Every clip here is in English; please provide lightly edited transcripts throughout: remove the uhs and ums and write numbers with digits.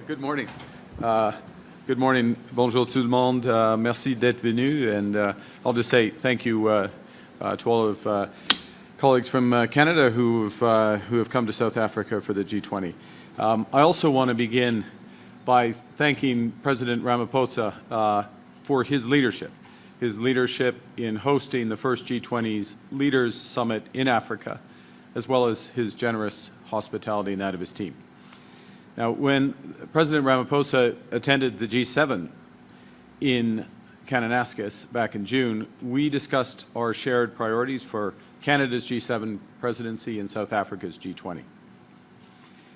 Good morning. Good morning. Bonjour tout le monde. Merci d'être venu. And I'll just say thank you to all of colleagues from Canada who have come to South Africa for the G20. I also want to begin by thanking President Ramaphosa for his leadership in hosting the first G20's Leaders Summit in Africa, as well as his generous hospitality and that of his team. Now, when President Ramaphosa attended the G7 in Kananaskis back in June, we discussed our shared priorities for Canada's G7 presidency and South Africa's G20.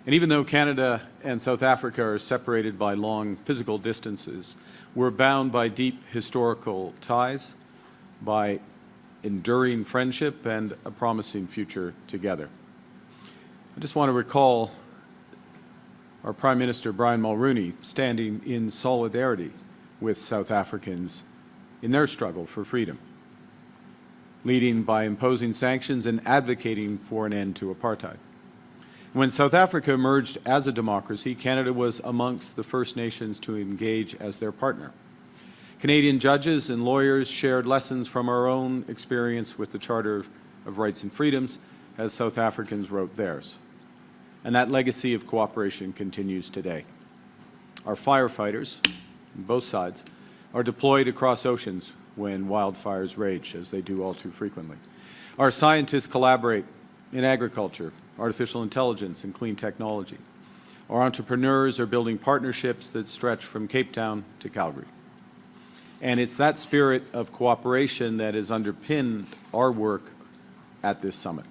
And even though Canada and South Africa are separated by long physical distances, we're bound by deep historical ties, by enduring friendship, and a promising future together. I just want to recall our Prime Minister Brian Mulroney standing in solidarity with South Africans in their struggle for freedom, leading by imposing sanctions and advocating for an end to apartheid. When South Africa emerged as a democracy, Canada was amongst the First Nations to engage as their partner. Canadian judges and lawyers shared lessons from our own experience with the Charter of Rights and Freedoms as South Africans wrote theirs. And that legacy of cooperation continues today. Our firefighters, on both sides, are deployed across oceans when wildfires rage, as they do all too frequently. Our scientists collaborate in agriculture, artificial intelligence, and clean technology. Our entrepreneurs are building partnerships that stretch from Cape Town to Calgary. And it's that spirit of cooperation that has underpinned our work at this summit.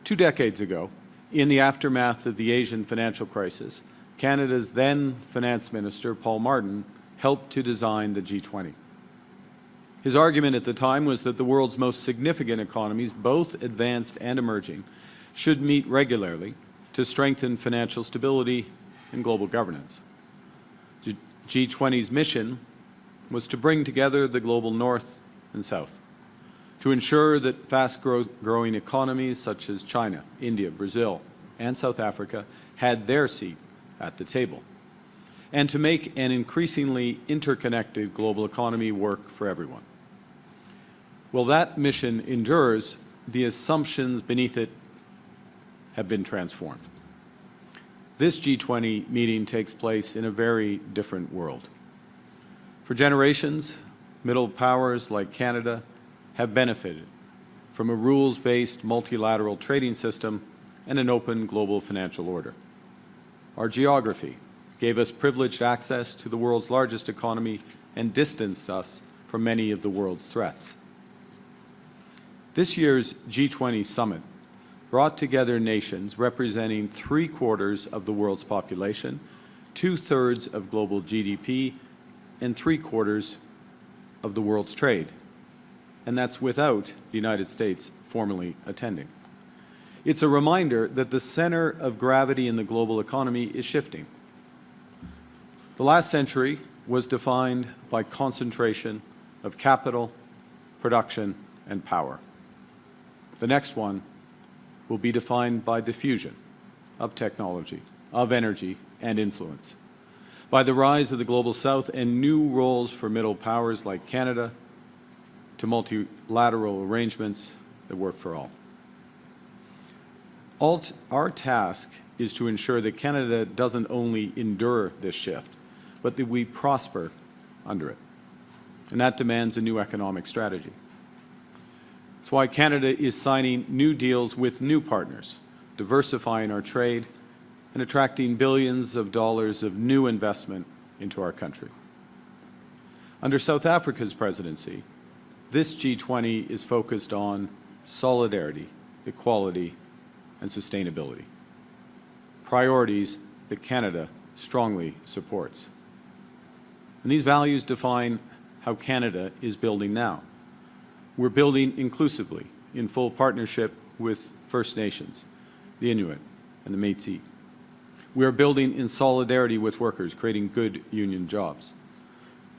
2 decades ago, in the aftermath of the Asian financial crisis, Canada's then Finance Minister, Paul Martin, helped to design the G20. His argument at the time was that the world's most significant economies, both advanced and emerging, should meet regularly to strengthen financial stability and global governance. The G20's mission was to bring together the global North and South, to ensure that fast-growing economies such as China, India, Brazil, and South Africa had their seat at the table, and to make an increasingly interconnected global economy work for everyone. Well, that mission endures. The assumptions beneath it have been transformed. This G20 meeting takes place in a very different world. For generations, middle powers like Canada have benefited from a rules-based multilateral trading system and an open global financial order. Our geography gave us privileged access to the world's largest economy and distanced us from many of the world's threats. This year's G20 Summit brought together nations representing 3/4 of the world's population, 2/3 of global GDP, and 3/4 of the world's trade. And that's without the United States formally attending. It's a reminder that the center of gravity in the global economy is shifting. The last century was defined by concentration of capital, production, and power. The next one will be defined by diffusion of technology, of energy, and influence, by the rise of the Global South and new roles for middle powers like Canada, to multilateral arrangements that work for all. Our task is to ensure that Canada doesn't only endure this shift, but that we prosper under it. And that demands a new economic strategy. That's why Canada is signing new deals with new partners, diversifying our trade, and attracting billions of dollars of new investment into our country. Under South Africa's presidency, this G20 is focused on solidarity, equality, and sustainability, priorities that Canada strongly supports. And these values define how Canada is building now. We're building inclusively, in full partnership with First Nations, the Inuit, and the Métis. We are building in solidarity with workers, creating good union jobs.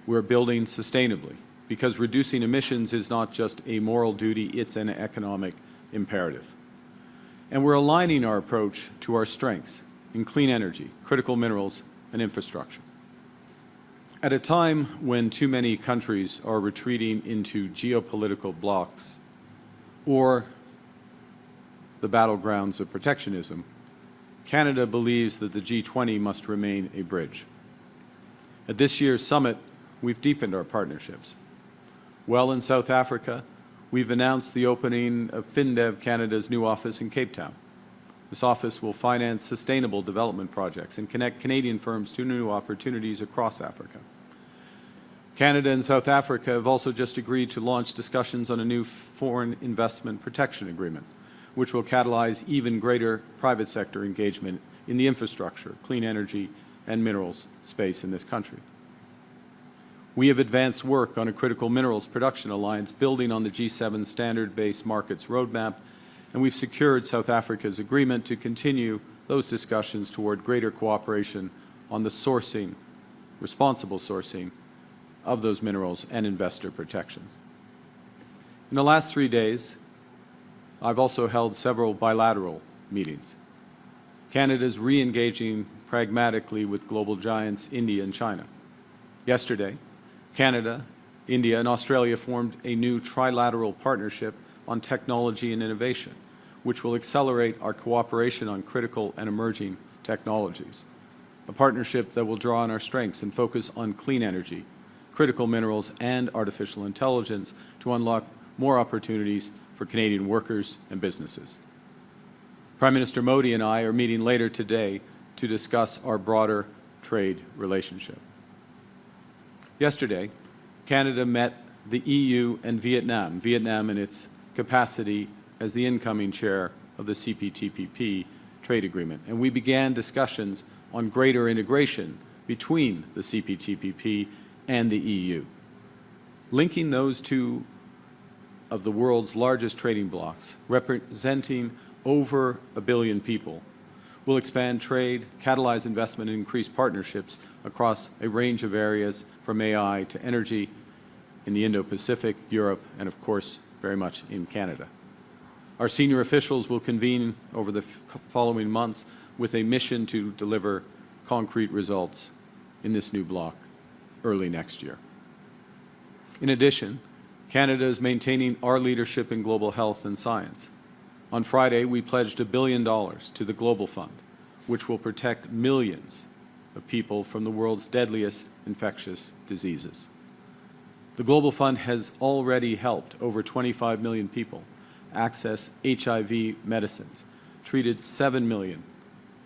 We're building sustainably, because reducing emissions is not just a moral duty, it's an economic imperative. And we're aligning our approach to our strengths, in clean energy, critical minerals, and infrastructure. At a time when too many countries are retreating into geopolitical blocs or the battlegrounds of protectionism, Canada believes that the G20 must remain a bridge. At this year's summit, we've deepened our partnerships. Well, in South Africa, we've announced the opening of FinDev Canada's new office in Cape Town. This office will finance sustainable development projects and connect Canadian firms to new opportunities across Africa. Canada and South Africa have also just agreed to launch discussions on a new foreign investment protection agreement, which will catalyze even greater private sector engagement in the infrastructure, clean energy, and minerals space in this country. We have advanced work on a critical minerals production alliance building on the G7 standard-based markets roadmap, and we've secured South Africa's agreement to continue those discussions toward greater cooperation on the sourcing, responsible sourcing of those minerals and investor protections. In the last 3 days, I've also held several bilateral meetings. Canada is re-engaging pragmatically with global giants India and China. Yesterday, Canada, India, and Australia formed a new trilateral partnership on technology and innovation, which will accelerate our cooperation on critical and emerging technologies. A partnership that will draw on our strengths and focus on clean energy, critical minerals, and artificial intelligence to unlock more opportunities for Canadian workers and businesses. Prime Minister Modi and I are meeting later today to discuss our broader trade relationship. Yesterday, Canada met the EU and Vietnam in its capacity as the incoming chair of the CPTPP trade agreement, and we began discussions on greater integration between the CPTPP and the EU. Linking those two of the world's largest trading blocs, representing over 1 billion people, will expand trade, catalyze investment, and increase partnerships across a range of areas from AI to energy in the Indo-Pacific, Europe, and of course, very much in Canada. Our senior officials will convene over the following months with a mission to deliver concrete results in this new bloc early next year. In addition, Canada is maintaining our leadership in global health and science. On Friday, we pledged $1 billion to the Global Fund, which will protect millions of people from the world's deadliest infectious diseases. The Global Fund has already helped over 25 million people access HIV medicines, treated 7 million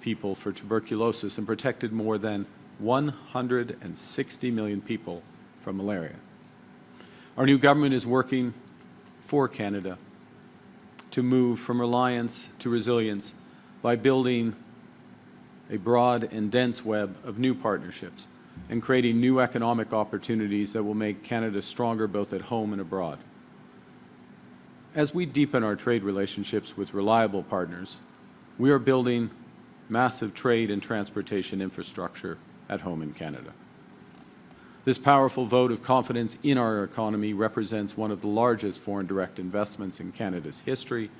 people for tuberculosis, and protected more than 160 million people from malaria. Our new government is working for Canada to move from reliance to resilience by building a broad and dense web of new partnerships and creating new economic opportunities that will make Canada stronger both at home and abroad. As we deepen our trade relationships with reliable partners, we are building massive trade and transportation infrastructure at home in Canada. This powerful vote of confidence in our economy represents one of the largest foreign direct investments in Canada's history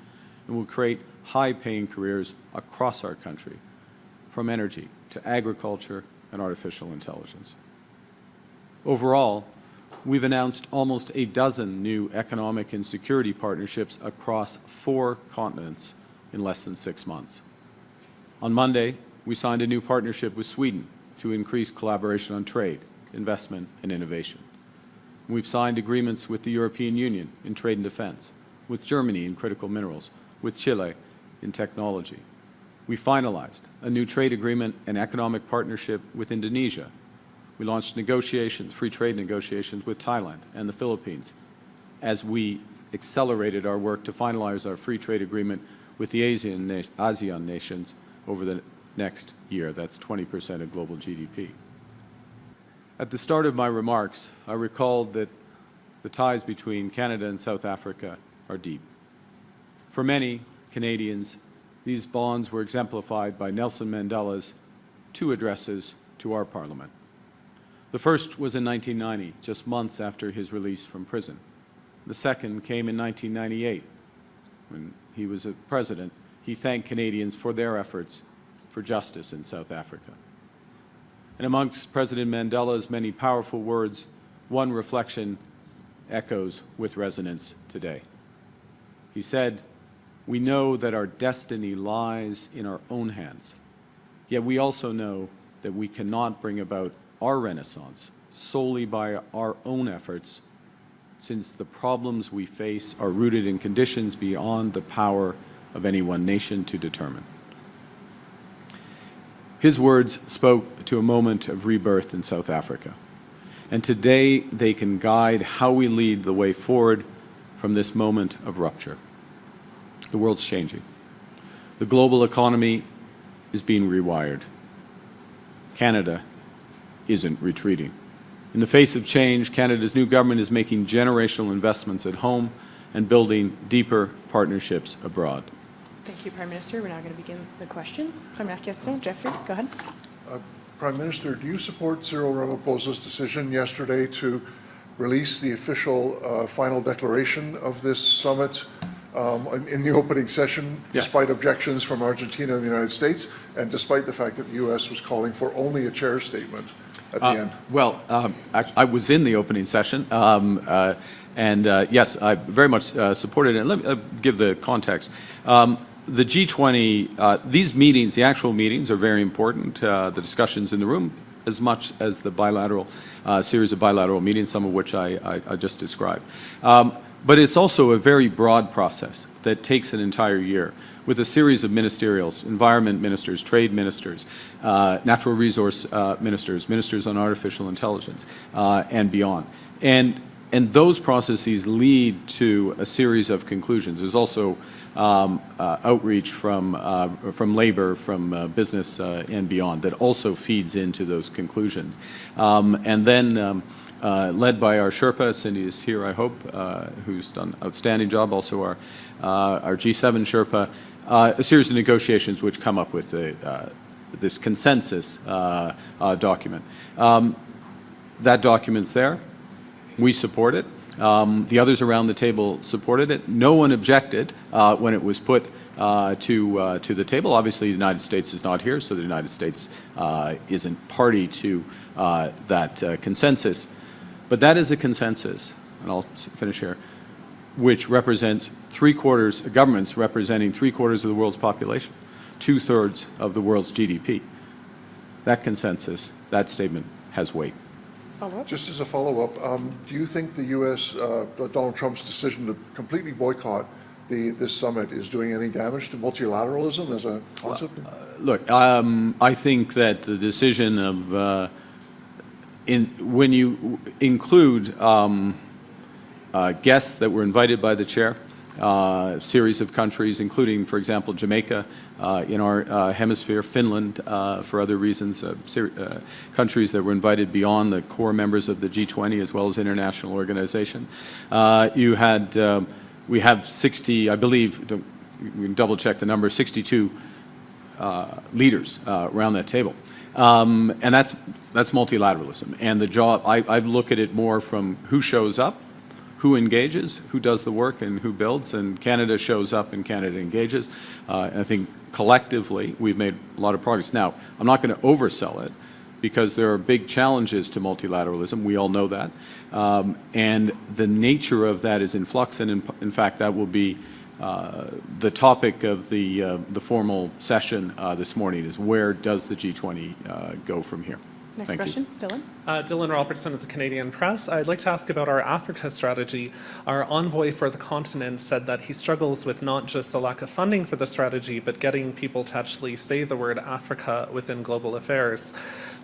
and will create high-paying careers across our country, from energy to agriculture and artificial intelligence. Overall, we've announced almost a dozen new economic and security partnerships across 4 continents in less than 6 months. On Monday, we signed a new partnership with Sweden to increase collaboration on trade, investment, and innovation. We've signed agreements with the European Union in trade and defense, with Germany in critical minerals, with Chile in technology. We finalized a new trade agreement and economic partnership with Indonesia. We launched negotiations, free trade negotiations with Thailand and the Philippines as we accelerated our work to finalize our free trade agreement with the ASEAN nations over the next year. That's 20% of global GDP. At the start of my remarks, I recalled that the ties between Canada and South Africa are deep. For many Canadians, these bonds were exemplified by Nelson Mandela's 2 addresses to our Parliament. The first was in 1990, just months after his release from prison. The second came in 1998. When he was a president, he thanked Canadians for their efforts for justice in South Africa. And amongst President Mandela's many powerful words, one reflection echoes with resonance today. He said, "We know that our destiny lies in our own hands, yet we also know that we cannot bring about our renaissance solely by our own efforts, since the problems we face are rooted in conditions beyond the power of any one nation to determine." His words spoke to a moment of rebirth in South Africa, and today they can guide how we lead the way forward from this moment of rupture. The world's changing. The global economy is being rewired. Canada isn't retreating. In the face of change, Canada's new government is making generational investments at home and building deeper partnerships abroad. Thank you, Prime Minister. We're now going to begin the questions. Première question, Jeffrey, go ahead. Prime Minister, do you support Cyril Ramaphosa's decision yesterday to release the official final declaration of this summit in the opening session, Yes. despite objections from Argentina and the United States, and despite the fact that the U.S. was calling for only a chair statement at the end? Well, I was in the opening session, and yes, I very much supported it. Let me give the context. The G20, these meetings, the actual meetings, are very important. The discussions in the room, as much as the bilateral series of bilateral meetings, some of which I just described. But it's also a very broad process that takes an entire year, with a series of ministerials, environment ministers, trade ministers, natural resource ministers, ministers on artificial intelligence, and beyond. And those processes lead to a series of conclusions. There's also outreach from labor, from business, and beyond that also feeds into those conclusions. And then led by our Sherpa, Cindy is here, I hope, who's done an outstanding job, also our G7 Sherpa, a series of negotiations which come up with this consensus document. That document's there. We support it. The others around the table supported it. No one objected when it was put to the table. Obviously, the United States is not here, so the United States isn't party to that consensus. But that is a consensus, and I'll finish here, which represents governments representing 3/4 of the world's population, 2/3 of the world's GDP. That consensus, that statement, has weight. Just as a follow-up, do you think the U.S., Donald Trump's decision to completely boycott this summit is doing any damage to multilateralism as a concept? Look, I think that the decision of when you include guests that were invited by the chair, a series of countries, including, for example, Jamaica in our hemisphere, Finland for other reasons, countries that were invited beyond the core members of the G20 as well as international organizations. We have 60, I believe, we can double check the number, 62 leaders around that table. And that's multilateralism. And the job, I look at it more from who shows up, who engages, who does the work, and who builds. And Canada shows up and Canada engages. And I think collectively we've made a lot of progress. Now, I'm not going to oversell it, because there are big challenges to multilateralism. We all know that. And the nature of that is in flux. And in fact, that will be the topic of the formal session this morning, is where does the G20 go from here? Next question, Dylan. Dylan Robertson of the Canadian Press. I'd like to ask about our Africa strategy. Our envoy for the continent said that he struggles with not just the lack of funding for the strategy, but getting people to actually say the word Africa within global affairs.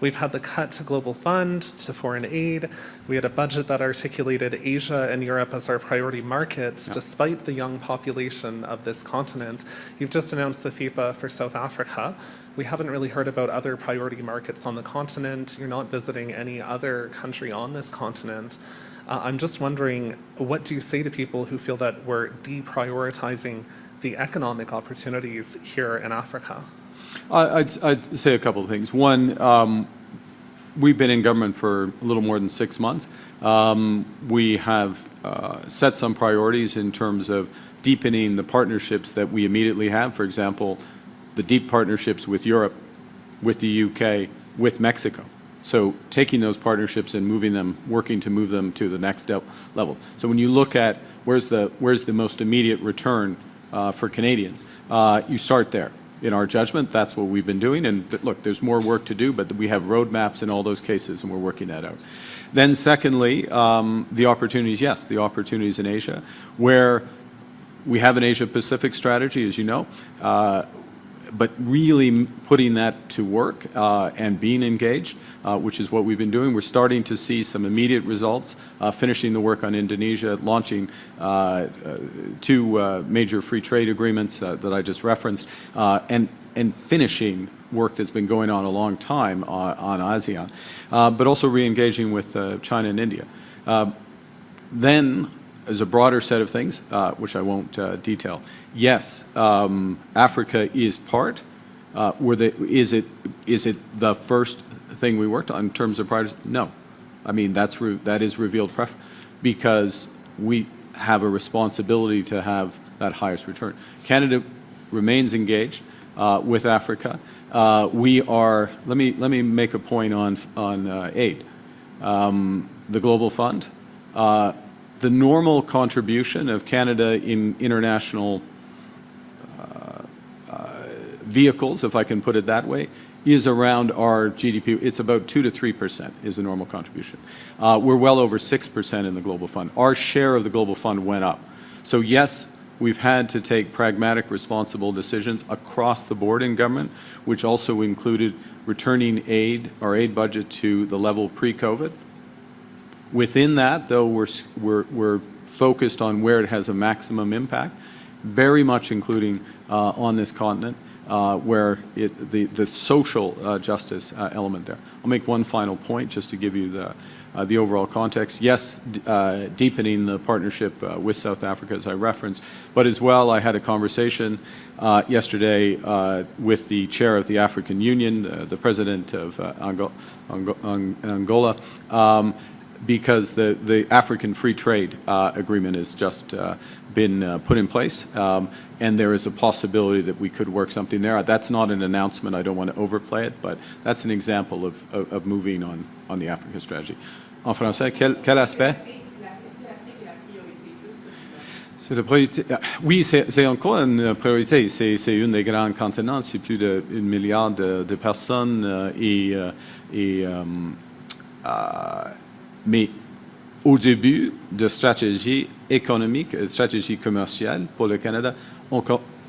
We've had the cut to Global Fund, to foreign aid. We had a budget that articulated Asia and Europe as our priority markets, despite the young population of this continent. You've just announced the FIPA for South Africa. We haven't really heard about other priority markets on the continent. You're not visiting any other country on this continent. I'm just wondering, what do you say to people who feel that we're deprioritizing the economic opportunities here in Africa? I'd say a couple of things. One, we've been in government for a little more than 6 months. We have set some priorities in terms of deepening the partnerships that we immediately have. For example, the deep partnerships with Europe, with the UK, with Mexico. So taking those partnerships and moving them, working to move them to the next level. So when you look at where's the most immediate return for Canadians, you start there. In our judgment, that's what we've been doing. And look, there's more work to do, but we have roadmaps in all those cases, and we're working that out. Then secondly, the opportunities, yes, the opportunities in Asia, where we have an Asia-Pacific strategy, as you know, but really putting that to work and being engaged, which is what we've been doing. We're starting to see some immediate results, finishing the work on Indonesia, launching 2 major free trade agreements that I just referenced, and finishing work that's been going on a long time on ASEAN, but also re-engaging with China and India. Then, as a broader set of things, which I won't detail, yes, Africa is part. Is it the first thing we worked on in terms of priorities? No. I mean, that is revealed because we have a responsibility to have that highest return. Canada remains engaged with Africa. We are. Let me make a point on aid. The Global Fund. The normal contribution of Canada in international vehicles, if I can put it that way, is around our GDP. It's about 2 to 3% is the normal contribution. We're well over 6% in the Global Fund. Our share of the Global Fund went up. So yes, we've had to take pragmatic, responsible decisions across the board in government, which also included returning our aid budget to the level pre-COVID. Within that, though, we're focused on where it has a maximum impact, very much including on this continent, where the social justice element there. I'll make one final point just to give you the overall context. Yes, deepening the partnership with South Africa, as I referenced, but as well, I had a conversation yesterday with the chair of the African Union, the president of Angola, because the African Free Trade Agreement has just been put in place, and there is a possibility that we could work something there. That's not an announcement. I don't want to overplay it, but that's an example of moving on the Africa strategy. En français, quel aspect? C'est la priorité. Oui, c'est encore une priorité. C'est une des grands continents. C'est plus d'1 milliard de personnes mais au début de stratégie économique, stratégie commerciale pour le Canada,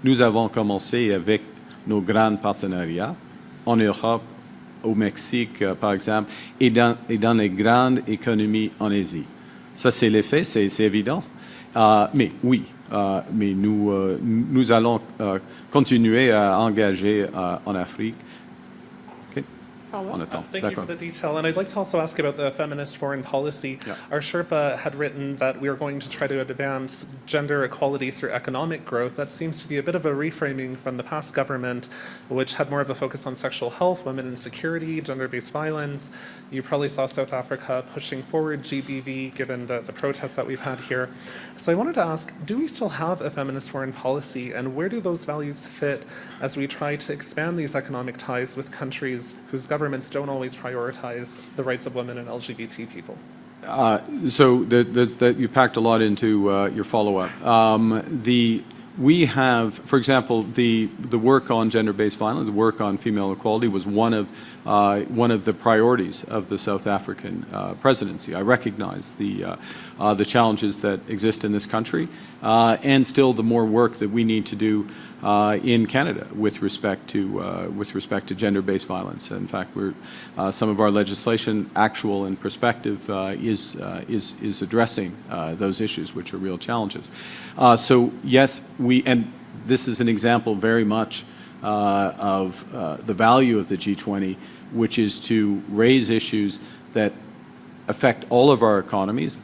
nous avons commencé avec nos grands partenariats en Europe, au Mexique, par exemple, et dans les grandes économies en Asie. Ça, c'est l'effet, c'est évident. Mais oui, mais nous allons continuer à engager en Afrique. Thank you for the detail. And I'd like to also ask about the feminist foreign policy. Yeah. Our Sherpa had written that we are going to try to advance gender equality through economic growth. That seems to be a bit of a reframing from the past government, which had more of a focus on sexual health, women and security, gender-based violence. You probably saw South Africa pushing forward GBV, given the protests that we've had here. So I wanted to ask, do we still have a feminist foreign policy, and where do those values fit as we try to expand these economic ties with countries whose governments don't always prioritize the rights of women and LGBT people? So you packed a lot into your follow-up. We have, for example, the work on gender-based violence, the work on female equality was one of the priorities of the South African presidency. I recognize the challenges that exist in this country, and still the more work that we need to do in Canada with respect to gender-based violence. In fact, some of our legislation, actual and prospective, is addressing those issues, which are real challenges. So yes, and this is an example very much of the value of the G20, which is to raise issues that affect all of our economies,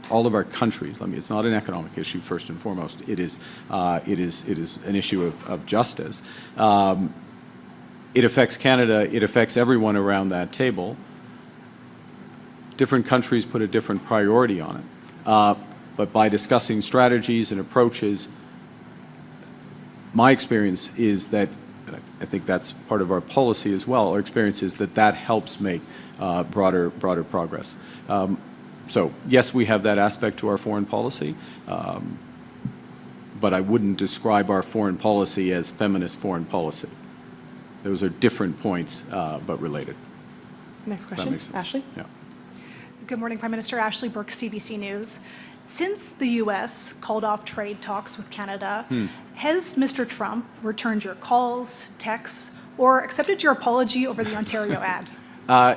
all of our countries. It's not an economic issue first and foremost. It is an issue of justice. It affects Canada. It affects everyone around that table. Different countries put a different priority on it. But by discussing strategies and approaches, my experience is that and I think that's part of our policy as well. Our experience is that that helps make broader progress. So yes, we have that aspect to our foreign policy, but I wouldn't describe our foreign policy as feminist foreign policy. Those are different points, but related. Next That question, makes sense. Ashley. Yeah. Good morning, Prime Minister. Ashley Burke, CBC News. Since the U.S. called off trade talks with Canada, has Mr. Trump returned your calls, texts, or accepted your apology over the Ontario ad?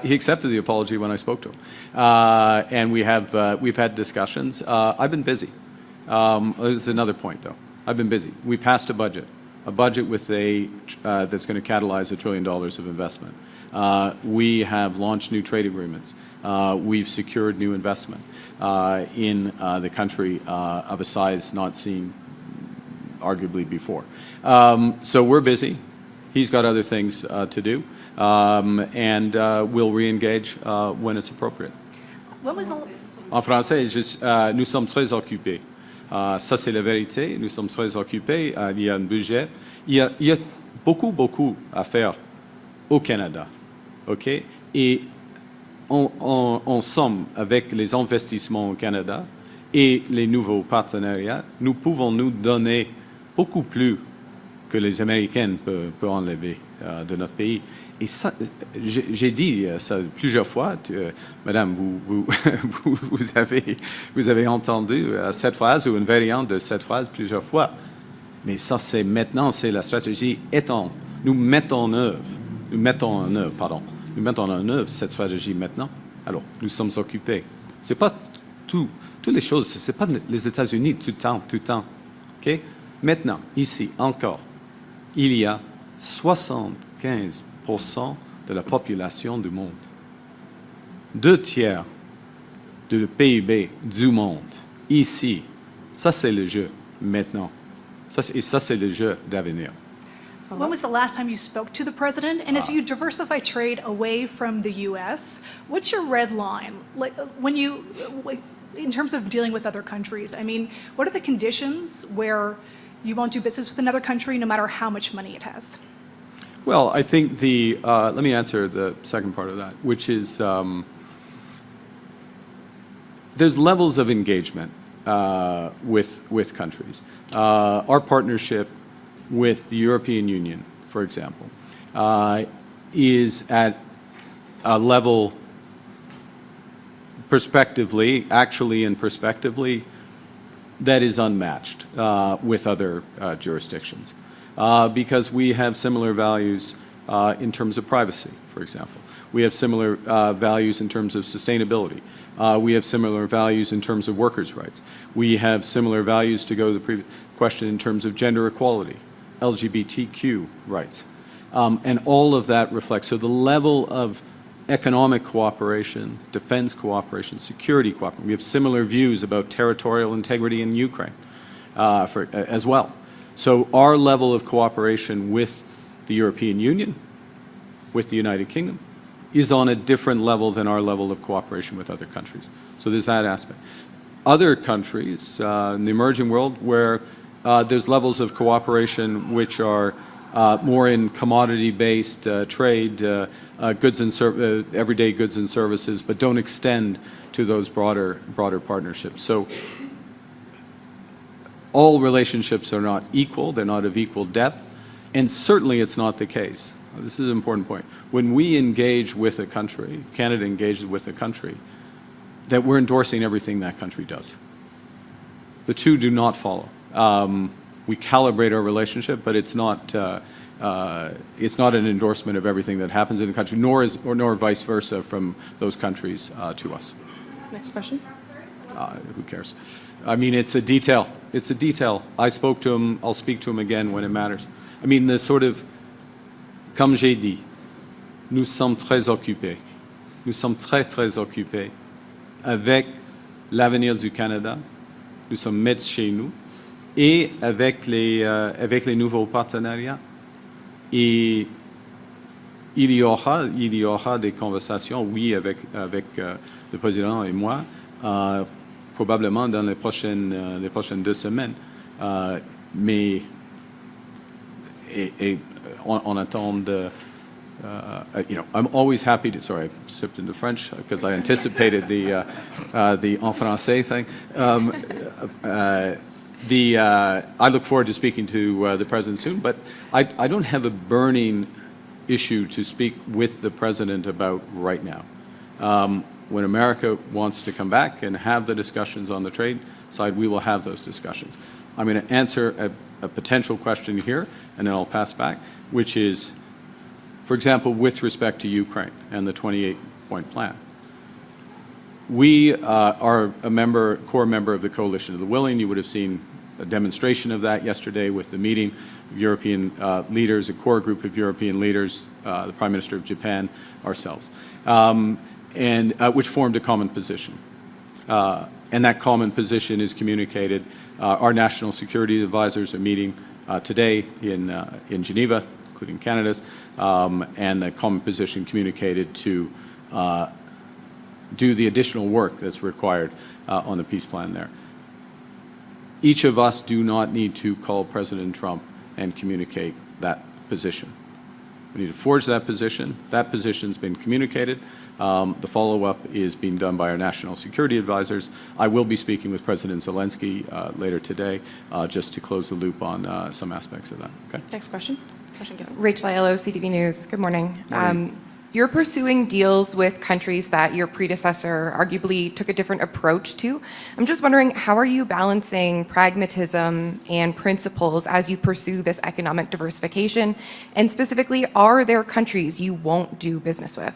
He accepted the apology when I spoke to him, and we've had discussions. I've been busy. This is another point, though. I've been busy. We passed a budget with that's going to catalyze $1 trillion of investment. We have launched new trade agreements. We've secured new investment in the country of a size not seen arguably before. So we're busy. He's got other things to do, and we'll re-engage when it's appropriate. When was the En français, nous sommes très occupés. Ça, c'est la vérité. Nous sommes très occupés. Il y a un budget. Il y a beaucoup à faire au Canada. OK? Et en somme, avec les investissements au Canada et les nouveaux partenariats, nous pouvons nous donner beaucoup plus que les Américains peuvent enlever de notre pays. Et ça, j'ai dit ça plusieurs fois. Madame, vous avez entendu cette phrase ou une variante de cette phrase plusieurs fois. Mais ça, c'est maintenant, c'est la stratégie étant. Nous mettons en œuvre cette stratégie maintenant. Alors, nous sommes occupés. C'est pas toutes les choses. C'est pas les États-Unis tout le temps. Ok? Maintenant, ici encore, il y a 75% de la population du monde. 2/3 du PIB du monde. Ici, ça c'est le jeu maintenant. Et ça c'est le jeu d'avenir. When was the last time you spoke to the president? And as you diversify trade away from the U.S., what's your red line? Like in terms of dealing with other countries, I mean, what are the conditions where you won't do business with another country no matter how much money it has? Well, I think let me answer the second part of that, which is there's levels of engagement with countries. Our partnership with the European Union, for example, is at a level prospectively that is unmatched with other jurisdictions. Because we have similar values in terms of privacy, for example. We have similar values in terms of sustainability. We have similar values in terms of workers' rights. We have similar values, to go to the previous question, in terms of gender equality, LGBTQ rights. And all of that reflects, so the level of economic cooperation, defense cooperation, security cooperation. We have similar views about territorial integrity in Ukraine as well. So our level of cooperation with the European Union, with the United Kingdom, is on a different level than our level of cooperation with other countries. So there's that aspect. Other countries in the emerging world where there's levels of cooperation which are more in commodity-based trade, goods and everyday goods and services, but don't extend to those broader partnerships. So all relationships are not equal, they're not of equal depth, and certainly it's not the case. This is an important point. When we engage with a country, Canada engages with a country, that we're endorsing everything that country does. The two do not follow. We calibrate our relationship, but it's not an endorsement of everything that happens in the country, nor vice versa from those countries to us. Next question. Who cares? I mean, it's a detail. It's a detail. I spoke to him. I'll speak to him again when it matters. I mean, the sort of, comme j'ai dit, nous sommes très occupés. Nous sommes très occupés avec l'avenir du Canada. Nous sommes maîtres chez nous et avec les nouveaux partenariats. Et il y aura des conversations, oui, avec le président et moi, probablement dans les prochaines 2 semaines. Mais on attend. I'm always happy to. Sorry, I slipped into French because I anticipated the en français thing. I look forward to speaking to the president soon, but I don't have a burning issue to speak with the president about right now. When America wants to come back and have the discussions on the trade side, we will have those discussions. I'm going to answer a potential question here, and then I'll pass back, which is, for example, with respect to Ukraine and the 28-point plan. We are a core member of the Coalition of the Willing. You would have seen a demonstration of that yesterday with the meeting of European leaders, a core group of European leaders, the Prime Minister of Japan, ourselves, and which formed a common position. And that common position is communicated. Our national security advisors are meeting today in Geneva, including Canada's, and the common position communicated to do the additional work that's required on the peace plan there. Each of us do not need to call President Trump and communicate that position. We need to forge that position. That position's been communicated. The follow-up is being done by our national security advisors. I will be speaking with President Zelensky later today just to close the loop on some aspects of that. Okay? Next question. Rachel Aiello, CTV News. Good morning. Morning. You're pursuing deals with countries that your predecessor arguably took a different approach to. I'm just wondering, how are you balancing pragmatism and principles as you pursue this economic diversification? And specifically, are there countries you won't do business with?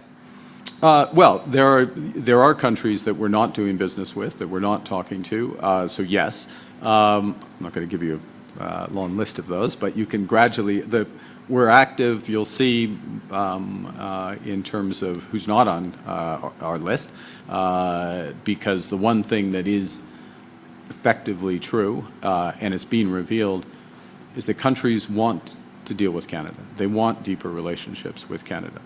Well, there are countries that we're not doing business with, that we're not talking to. So yes, I'm not going to give you a long list of those, but you can gradually. We're active. You'll see in terms of who's not on our list, because the one thing that is effectively true, and it's being revealed, is that countries want to deal with Canada. They want deeper relationships with Canada.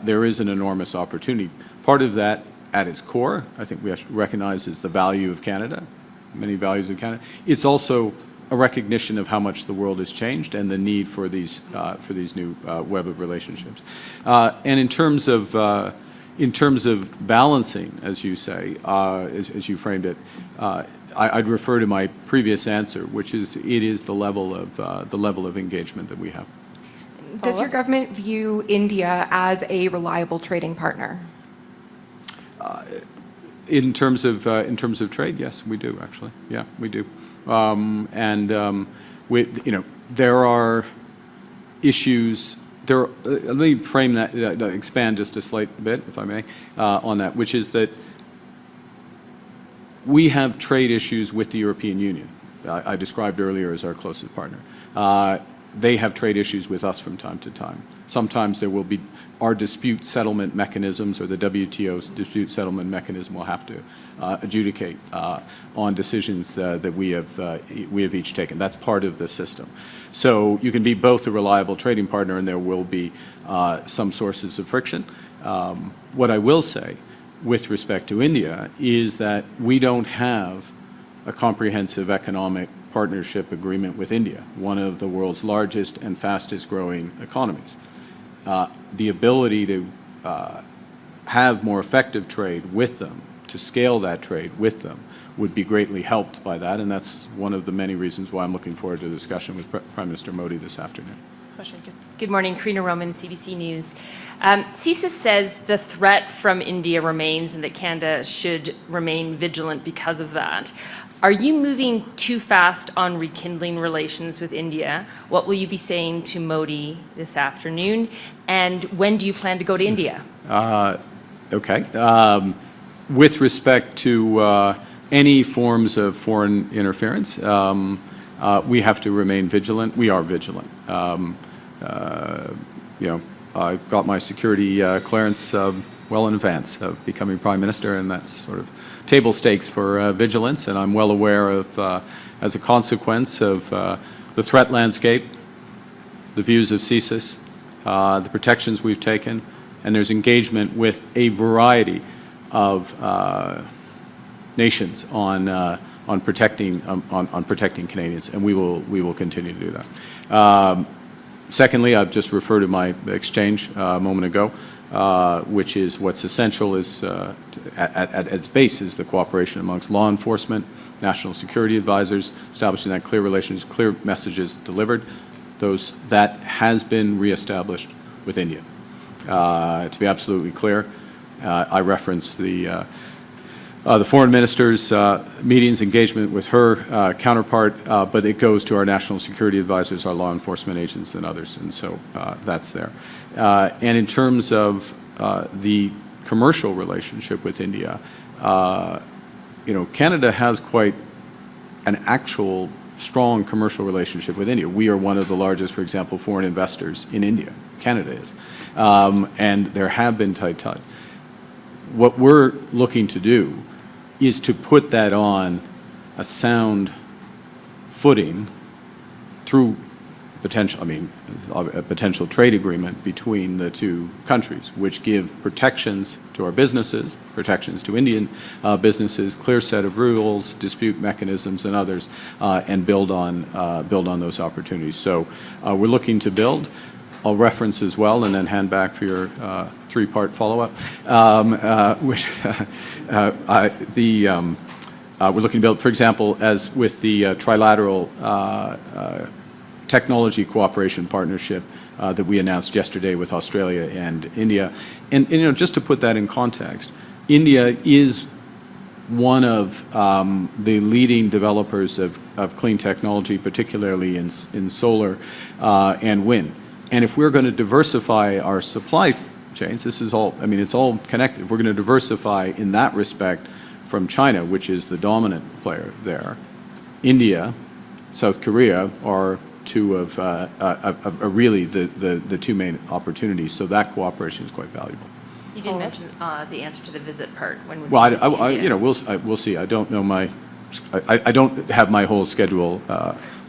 There is an enormous opportunity. Part of that, at its core, I think we have to recognize, is the value of Canada, many values of Canada. It's also a recognition of how much the world has changed and the need for these new web of relationships. And in terms of balancing, as you say, as you framed it, I'd refer to my previous answer, which is it is the level of engagement that we have. Does your government view India as a reliable trading partner? In terms of trade, yes, we do actually. Yeah, we do. There are issues. Let me frame that, expand just a slight bit, if I may, on that, which is that we have trade issues with the European Union. I described earlier as our closest partner. They have trade issues with us from time to time. Sometimes there will be our dispute settlement mechanisms, or the WTO's dispute settlement mechanism will have to adjudicate on decisions that we have each taken. That's part of the system. So you can be both a reliable trading partner, and there will be some sources of friction. What I will say with respect to India is that we don't have a comprehensive economic partnership agreement with India, one of the world's largest and fastest growing economies. The ability to have more effective trade with them, to scale that trade with them, would be greatly helped by that, and that's one of the many reasons why I'm looking forward to the discussion with Prime Minister Modi this afternoon. Good morning, Karina Roman, CBC News. CSIS says the threat from India remains and that Canada should remain vigilant because of that. Are you moving too fast on rekindling relations with India? What will you be saying to Modi this afternoon? And when do you plan to go to India? Okay. With respect to any forms of foreign interference, we have to remain vigilant. We are vigilant. I got my security clearance well in advance of becoming Prime Minister, and that's sort of table stakes for vigilance, and I'm well aware of, as a consequence of the threat landscape, the views of CSIS, the protections we've taken, and there's engagement with a variety of nations on protecting Canadians, and we will continue to do that. Secondly, I've just referred to my exchange a moment ago, which is what's essential is, at its base, is the cooperation amongst law enforcement, national security advisors, establishing that clear relations, clear messages delivered. That has been reestablished with India. To be absolutely clear, I referenced the foreign minister's meetings, engagement with her counterpart, but it goes to our national security advisors, our law enforcement agents, and others, and so that's there. And in terms of the commercial relationship with India, Canada has quite an actual strong commercial relationship with India. We are one of the largest, for example, foreign investors in India. Canada is, and there have been tight ties. What we're looking to do is to put that on a sound footing through a potential trade agreement between the two countries, which give protections to our businesses, protections to Indian businesses, clear set of rules, dispute mechanisms, and others, and build on those opportunities. So we're looking to build. I'll reference as well, and then hand back for your three-part follow-up, which we're looking to build, for example, as with the trilateral technology cooperation partnership that we announced yesterday with Australia and India. And just to put that in context, India is one of the leading developers of clean technology, particularly in solar and wind. And if we're going to diversify our supply chains, this is all, it's all connected. We're going to diversify in that respect from China, which is the dominant player there. India, South Korea are two of really the two main opportunities. So that cooperation is quite valuable. You didn't mention the answer to the visit part. When would we'll see. I don't know I don't have my whole schedule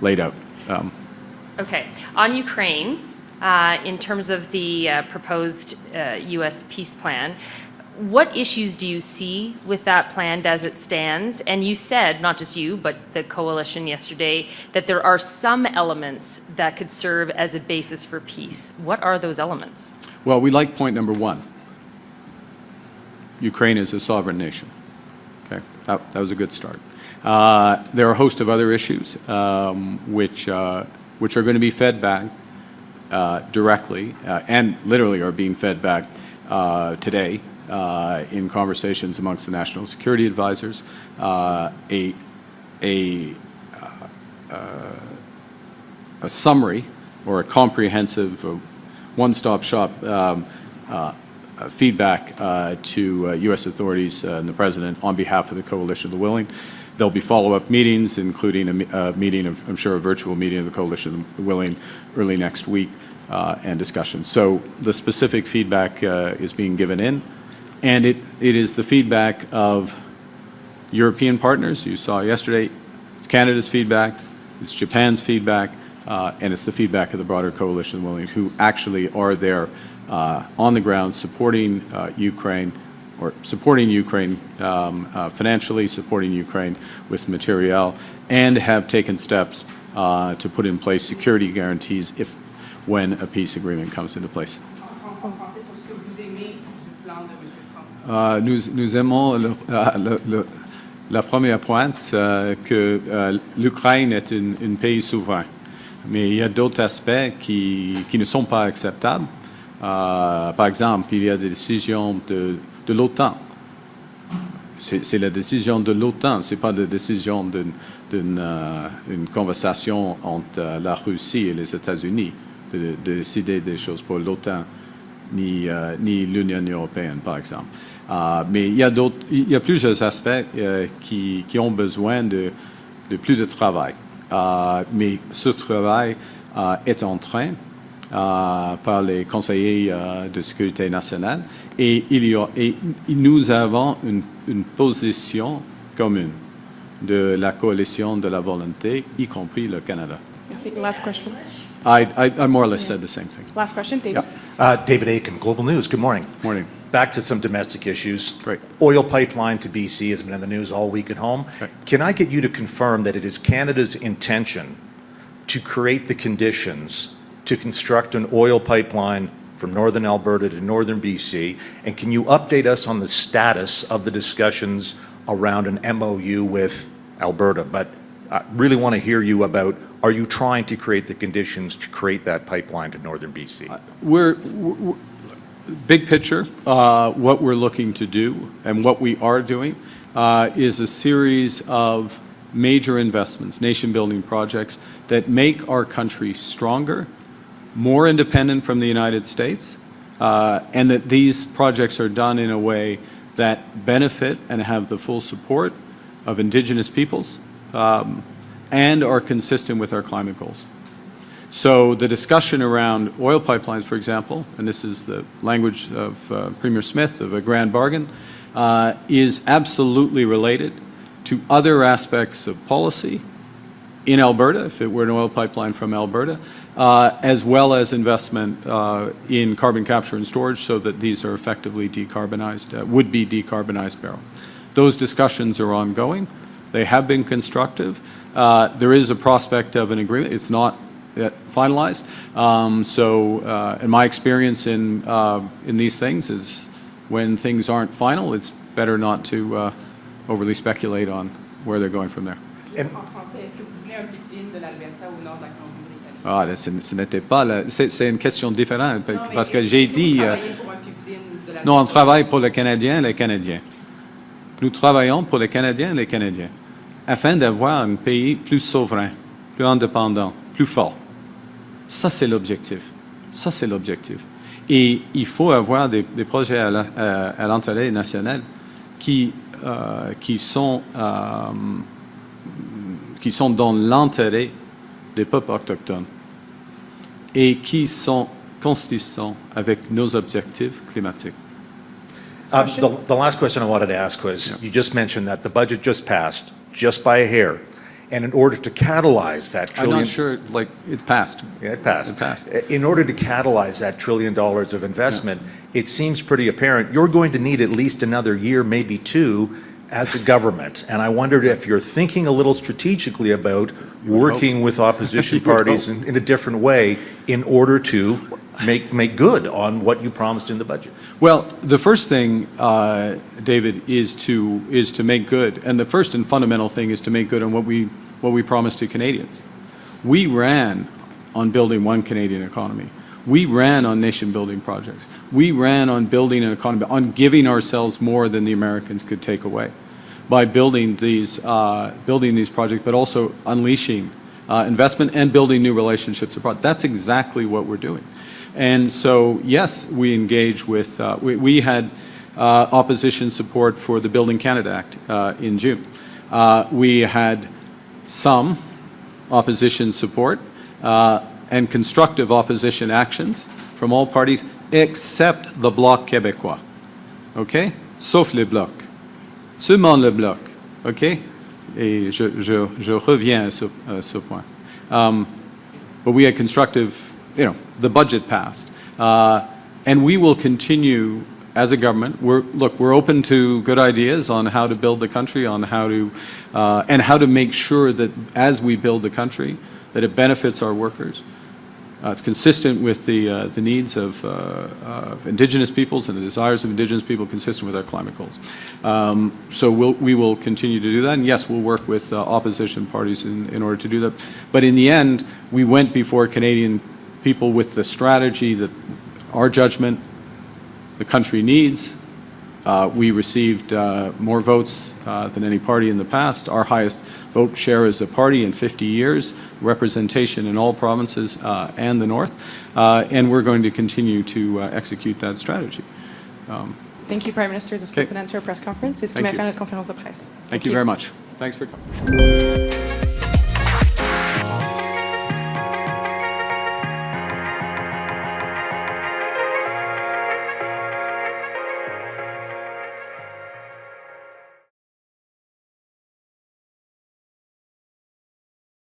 laid out. Okay. On Ukraine, in terms of the proposed U.S. peace plan, what issues do you see with that plan as it stands? And you said, not just you, but the coalition yesterday, that there are some elements that could serve as a basis for peace. What are those elements? Well, we like point number one. Ukraine is a sovereign nation. Okay, that was a good start. There are a host of other issues which are going to be fed back directly and literally are being fed back today in conversations amongst the national security advisors. A summary or a comprehensive one-stop shop feedback to U.S. authorities and the President on behalf of the Coalition of the Willing. There'll be follow-up meetings, including a meeting of, I'm sure, a virtual meeting of the Coalition of the Willing early next week, and discussions. So the specific feedback is being given in, and it is the feedback of European partners. You saw yesterday, it's Canada's feedback, it's Japan's feedback, and it's the feedback of the broader Coalition of the Willing, who actually are there on the ground supporting Ukraine, or supporting Ukraine financially, supporting Ukraine with materiel, and have taken steps to put in place security guarantees when a peace agreement comes into place. Nous aimons la première pointe que l'Ukraine est un pays souverain, mais il y a d'autres aspects qui ne sont pas acceptables. Par exemple, il y a des décisions de l'OTAN. C'est la décision de l'OTAN, ce n'est pas la décision d'une conversation entre la Russie et les États-Unis de décider des choses pour l'OTAN, ni l'Union européenne, par exemple. Mais il y a plusieurs aspects qui ont besoin de plus de travail. Mais ce travail est en train par les conseillers de sécurité nationale et nous avons une position commune de la coalition de la volonté, y compris le Canada. Merci. Last question. I more or less said the same thing. Last question, David. David Aiken, Global News. Good morning. Morning. Back to some domestic issues. Great. Oil pipeline to BC has been in the news all week at home. Right. Can I get you to confirm that it is Canada's intention to create the conditions to construct an oil pipeline from northern Alberta to northern BC? And can you update us on the status of the discussions around an MOU with Alberta? But I really want to hear you about, are you trying to create the conditions to create that pipeline to northern BC? We're big picture, what we're looking to do and what we are doing is a series of major investments, nation-building projects that make our country stronger, more independent from the United States, and that these projects are done in a way that benefit and have the full support of Indigenous peoples and are consistent with our climate goals. So the discussion around oil pipelines, for example, and this is the language of Premier Smith of a grand bargain, is absolutely related to other aspects of policy in Alberta, if it were an oil pipeline from Alberta, as well as investment in carbon capture and storage so that these are effectively decarbonized, would be decarbonized barrels. Those discussions are ongoing. They have been constructive. There is a prospect of an agreement. It's not yet finalized. In my experience in these things is when things aren't final, it's better not to overly speculate on where they're going from there. Ah, ce n'était pas c'est une question différente parce que j'ai dit non, on travaille pour les Canadiens et les Canadiens. Nous travaillons pour les Canadiens et les Canadiens afin d'avoir un pays plus souverain, plus indépendant, plus fort. Ça, c'est l'objectif. Ça, c'est l'objectif. Et il faut avoir des projets à l'intérêt national qui sont dans l'intérêt des peuples autochtones et qui sont consistants avec nos objectifs climatiques. The last question I wanted to ask was, you just mentioned that the budget just passed, just by a hair. And in order to catalyze that trillion... I'm not sure, like, it passed. Yeah, it passed. It passed. In order to catalyze that $1 trillion of investment, it seems pretty apparent you're going to need at least another year, maybe two, as a government. And I wondered if you're thinking a little strategically about working with opposition parties in a different way in order to make good on what you promised in the budget. Well, the first thing, David, is to make good, and the first and fundamental thing is to make good on what we promised to Canadians. We ran on building one Canadian economy. We ran on nation-building projects. We ran on building an economy, on giving ourselves more than the Americans could take away by building these projects, but also unleashing investment and building new relationships abroad. That's exactly what we're doing. And so, yes, we engage with, we had opposition support for the Building Canada Act in June. We had some opposition support and constructive opposition actions from all parties except the Bloc québécois, okay? Sauf le Bloc. Seulement le Bloc, okay? Et je reviens à ce point. But we had constructive, the budget passed. And we will continue as a government. We're open to good ideas on how to build the country, on how to, and how to make sure that as we build the country, that it benefits our workers. It's consistent with the needs of Indigenous peoples and the desires of Indigenous people, consistent with our climate goals. So we will continue to do that, and yes, we'll work with opposition parties in order to do that. But in the end, we went before Canadian people with the strategy that our judgment the country needs. We received more votes than any party in the past, our highest vote share as a party in 50 years, representation in all provinces and the North, and we're going to continue to execute that strategy. Thank you, Prime Minister. This concerne our press conference. C'est ce qui met fin à notre conférence de presse. Thank you very much. Thanks for coming.